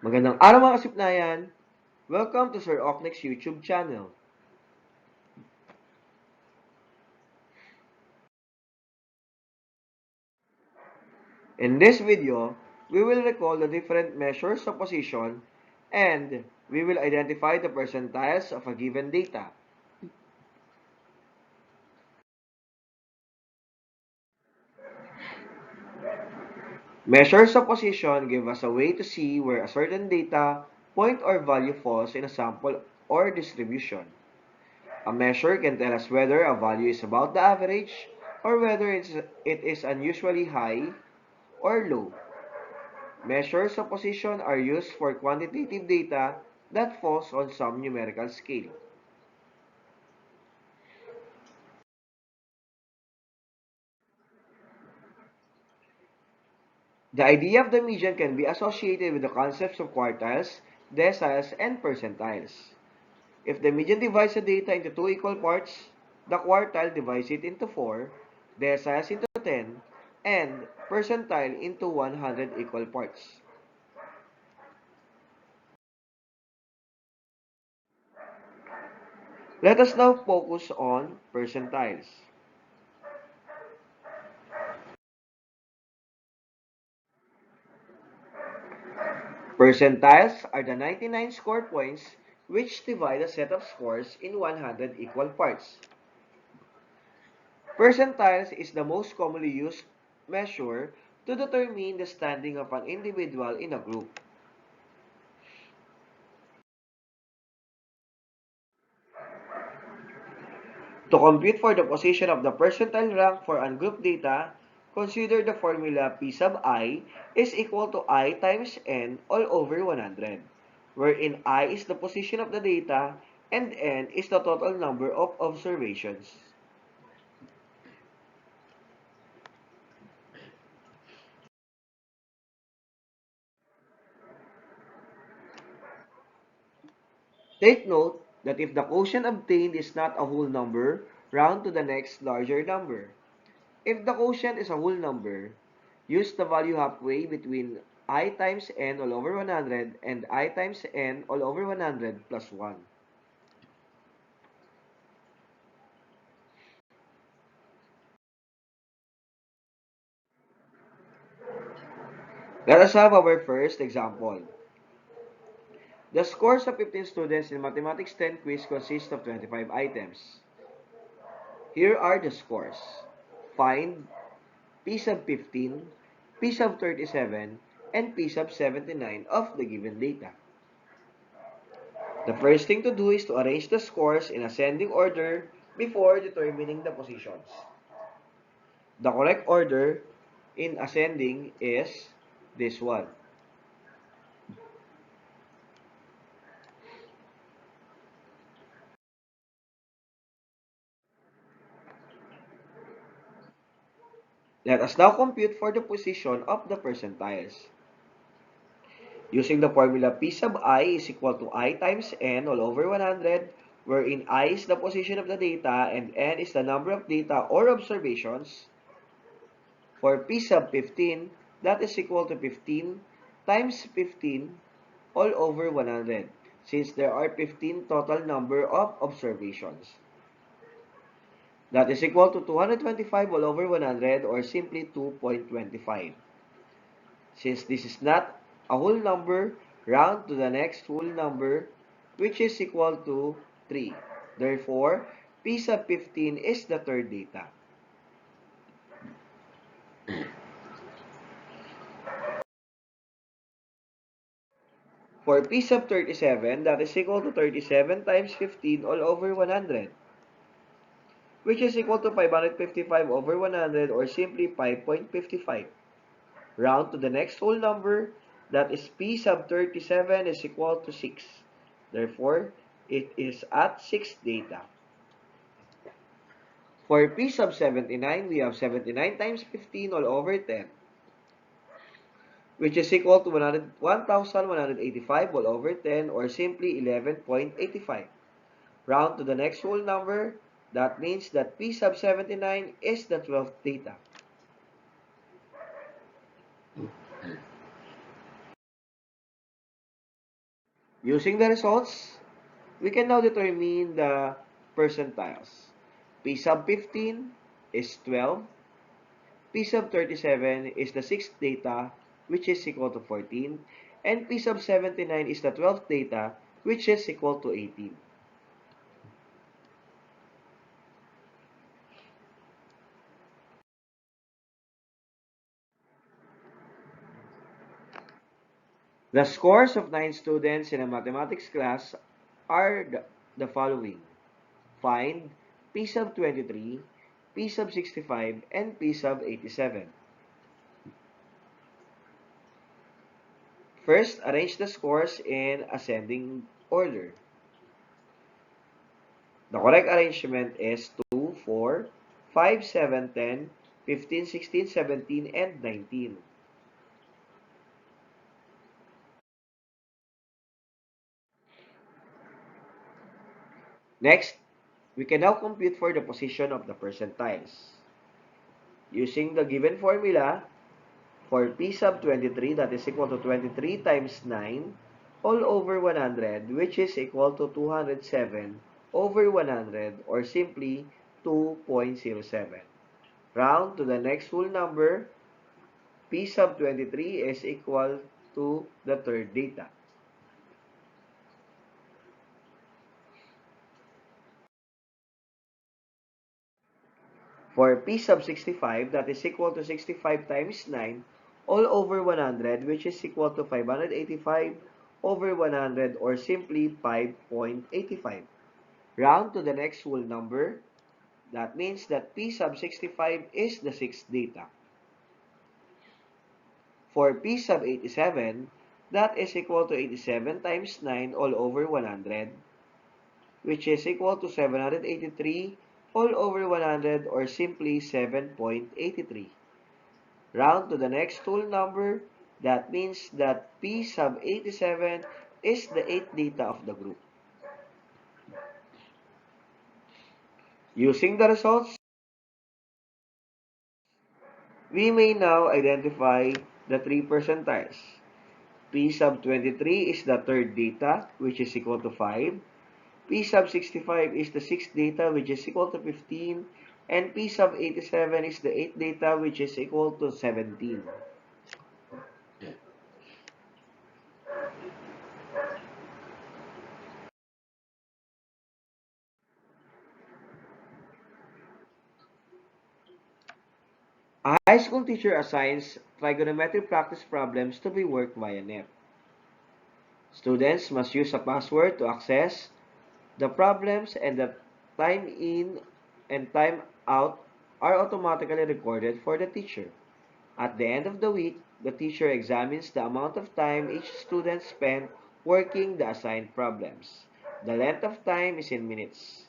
Magandang araw mga kasipnayan! Welcome to Sir Ocnic's YouTube channel. In this video, we will recall the different measures of position and we will identify the percentiles of a given data. Measures of position give us a way to see where a certain data point or value falls in a sample or distribution. A measure can tell us whether a value is about the average or whether it is unusually high or low. Measures of position are used for quantitative data that falls on some numerical scale. The idea of the median can be associated with the concepts of quartiles, deciles, and percentiles. If the median divides the data into two equal parts, the quartile divides it into 4, deciles into 10, and percentile into 100 equal parts. Let us now focus on percentiles. Percentiles are the 99 score points which divide a set of scores in 100 equal parts. Percentiles is the most commonly used measure to determine the standing of an individual in a group. To compute for the position of the percentile rank for ungrouped data, consider the formula P sub I is equal to I times N all over 100, wherein I is the position of the data and N is the total number of observations. Take note that if the quotient obtained is not a whole number, round to the next larger number. If the quotient is a whole number, use the value halfway between I times n all over 100 and I times n all over 100 plus 1. Let us have our first example. The scores of 15 students in Mathematics 10 quiz consist of 25 items. Here are the scores. Find P sub 15, P sub 37, and P sub 79 of the given data. The first thing to do is to arrange the scores in ascending order before determining the positions. The correct order in ascending is this one. Let us now compute for the position of the percentiles. Using the formula P sub I is equal to I times N all over 100, wherein I is the position of the data and N is the number of data or observations. For P sub 15, that is equal to 15 times 15 all over 100, since there are 15 total number of observations. That is equal to 225 all over 100, or simply 2.25. Since this is not a whole number, round to the next whole number, which is equal to 3. Therefore, P sub 15 is the third data. For P sub 37, that is equal to 37 times 15 all over 100, which is equal to 555 over 100, or simply 5.55. Round to the next whole number, that is P sub 37 is equal to 6. Therefore, it is at 6 data. For P sub 79, we have 79 times 15 all over 10, which is equal to 1,185 all over 10, or simply 11.85. Round to the next whole number, that means that P sub 79 is the 12th data. Using the results, we can now determine the percentiles. P sub 15 is 12. P sub 37 is the 6th data, which is equal to 14. And P sub 79 is the 12th data, which is equal to 18. The scores of 9 students in a mathematics class are the following. Find P sub 23, P sub 65, and P sub 87. First, arrange the scores in ascending order. The correct arrangement is 2, 4, 5, 7, 10, 15, 16, 17, and 19. Next, we can now compute for the position of the percentiles. Using the given formula, for P sub 23, that is equal to 23 times 9 all over 100, which is equal to 207 over 100, or simply 2.07. Round to the next whole number, P sub 23 is equal to the third data. For P sub 65, that is equal to 65 times 9 all over 100, which is equal to 585 over 100, or simply 5.85. Round to the next whole number. That means that P sub 65 is the 6th data. For P sub 87, that is equal to 87 times 9 all over 100, which is equal to 783 all over 100, or simply 7.83. Round to the next whole number. That means that P sub 87 is the 8th data of the group. Using the results, we may now identify the 3 percentiles. P sub 23 is the 3rd data, which is equal to 5. P sub 65 is the 6th data, which is equal to 15. And P sub 87 is the 8th data, which is equal to 17. A high school teacher assigns trigonometric practice problems to be worked via net. Students must use a password to access the problems, and the time in and time out are automatically recorded for the teacher. At the end of the week, the teacher examines the amount of time each student spent working the assigned problems. The length of time is in minutes.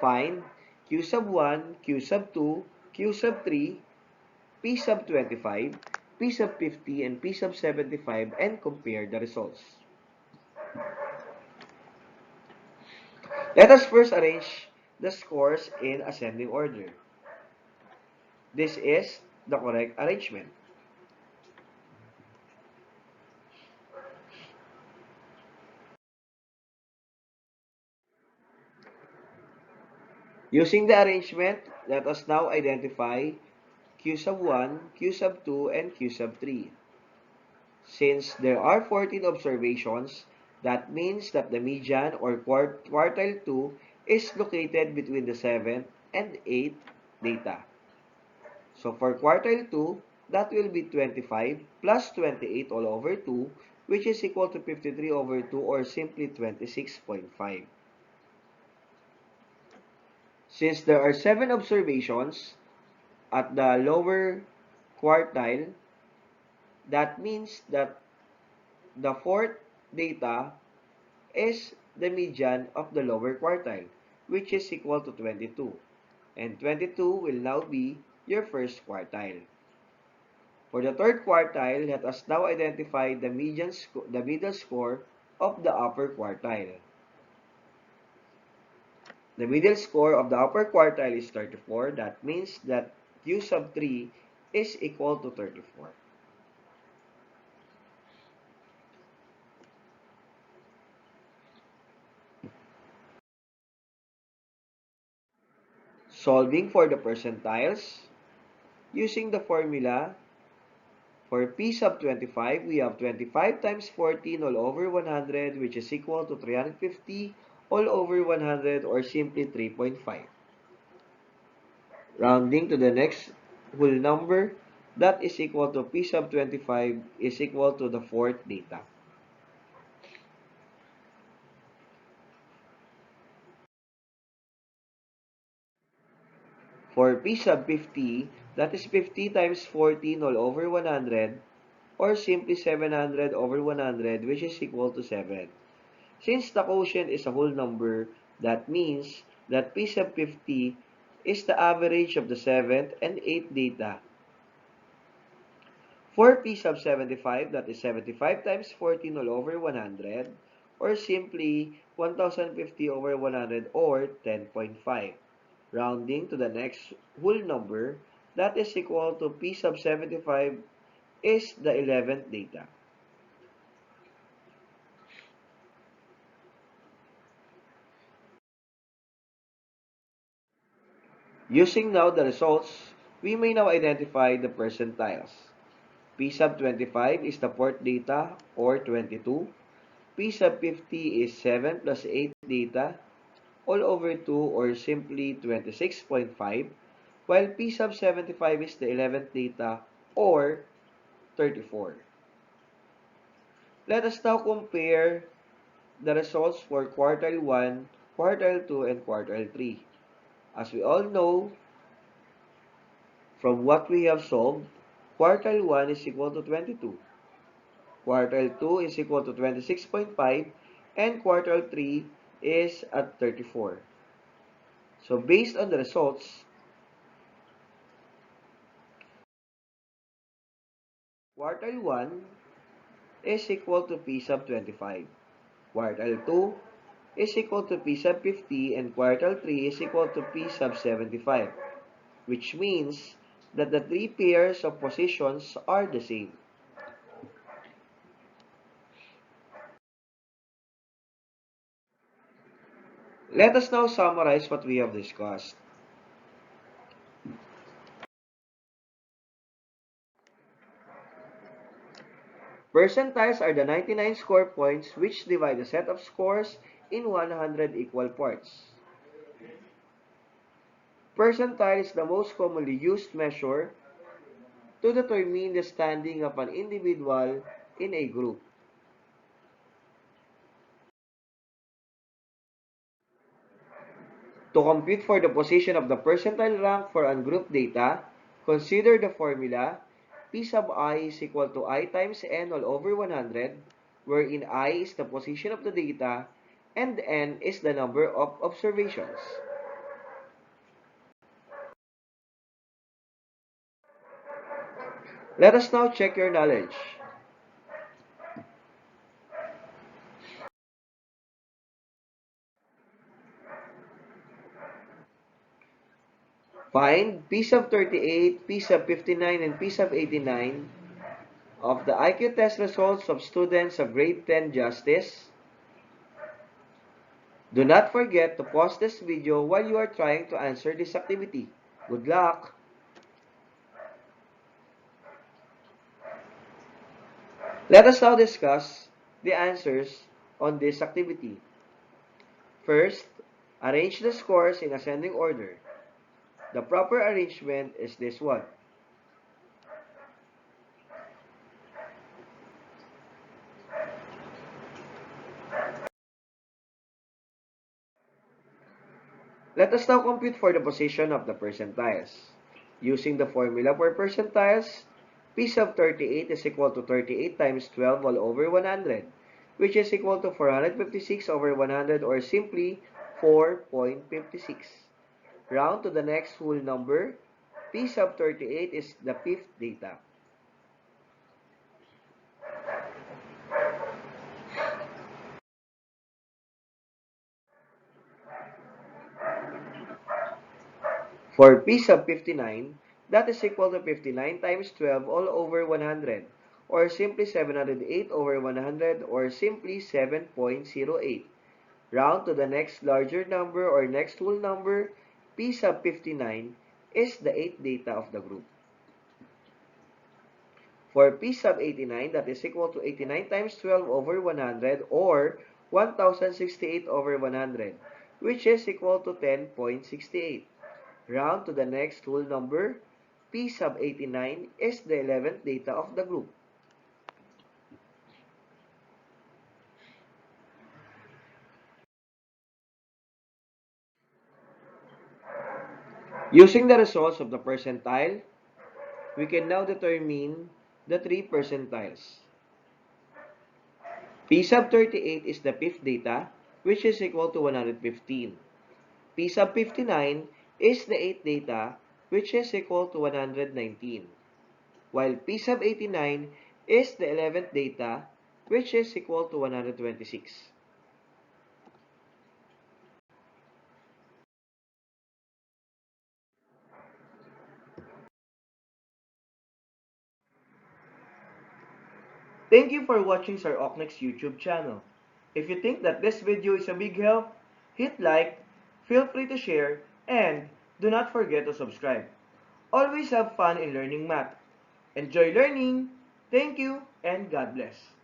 Find Q sub 1, Q sub 2, Q sub 3, P sub 25, P sub 50, and P sub 75, and compare the results. Let us first arrange the scores in ascending order. This is the correct arrangement. Using the arrangement, let us now identify Q sub 1, Q sub 2, and Q sub 3. Since there are 14 observations, that means that the median, or quartile 2, is located between the 7th and 8th data. So for quartile 2, that will be 25 plus 28 all over 2, which is equal to 53 over 2, or simply 26.5. Since there are 7 observations at the lower quartile, that means that the 4th data is the median of the lower quartile, which is equal to 22. And 22 will now be your first quartile. For the 3rd quartile, let us now identify the middle score of the upper quartile. The middle score of the upper quartile is 34. That means that Q sub 3 is equal to 34. Solving for the percentiles, using the formula for P sub 25, we have 25 times 14 all over 100, which is equal to 350 all over 100, or simply 3.5. Rounding to the next whole number, that is equal to P sub 25 is equal to the fourth data. For P sub 50, that is 50 times 14 all over 100, or simply 700 over 100, which is equal to 7. Since the quotient is a whole number, that means that P sub 50 is the average of the 7th and 8th data. For P sub 75, that is 75 times 14 all over 100, or simply 1050 over 100, or 10.5. Rounding to the next whole number, that is equal to P sub 75 is the 11th data. Using now the results, we may now identify the percentiles. P sub 25 is the fourth data, or 22. P sub 50 is 7 plus 8 data, all over 2, or simply 26.5. While P sub 75 is the 11th data, or 34. Let us now compare the results for quartile 1, quartile 2, and quartile 3. As we all know, from what we have solved, quartile 1 is equal to 22, quartile 2 is equal to 26.5, and quartile 3 is at 34. So based on the results, quartile 1 is equal to P sub 25, quartile 2 is equal to P sub 50, and quartile 3 is equal to P sub 75, which means that the three pairs of positions are the same. Let us now summarize what we have discussed. Percentiles are the 99 score points which divide a set of scores in 100 equal parts. Percentile is the most commonly used measure to determine the standing of an individual in a group. To compute for the position of the percentile rank for ungrouped data, consider the formula P sub I is equal to I times N all over 100, wherein I is the position of the data and N is the number of observations. Let us now check your knowledge. Find P sub 38, P sub 59, and P sub 89 of the IQ test results of students of grade 10 Justice. Do not forget to pause this video while you are trying to answer this activity. Good luck! Let us now discuss the answers on this activity. First, arrange the scores in ascending order. The proper arrangement is this one. Let us now compute for the position of the percentiles. Using the formula for percentiles, P sub 38 is equal to 38 times 12 all over 100, which is equal to 456 over 100, or simply 4.56. Round to the next whole number, P sub 38 is the fifth data. For P sub 59, that is equal to 59 times 12 all over 100, or simply 708 over 100, or simply 7.08. Round to the next larger number or next whole number, P sub 59 is the 8th data of the group. For P sub 89, that is equal to 89 times 12 over 100 or 1068 over 100, which is equal to 10.68. Round to the next whole number. P sub 89 is the 11th data of the group. Using the results of the percentile, we can now determine the three percentiles. P sub 38 is the 5th data, which is equal to 115. P sub 59 is the 8th data, which is equal to 119. While P sub 89 is the 11th data, which is equal to 126. Thank you for watching Sir Ocnic's YouTube channel. If you think that this video is a big help, hit like, feel free to share, and do not forget to subscribe. Always have fun in learning math. Enjoy learning! Thank you and God bless.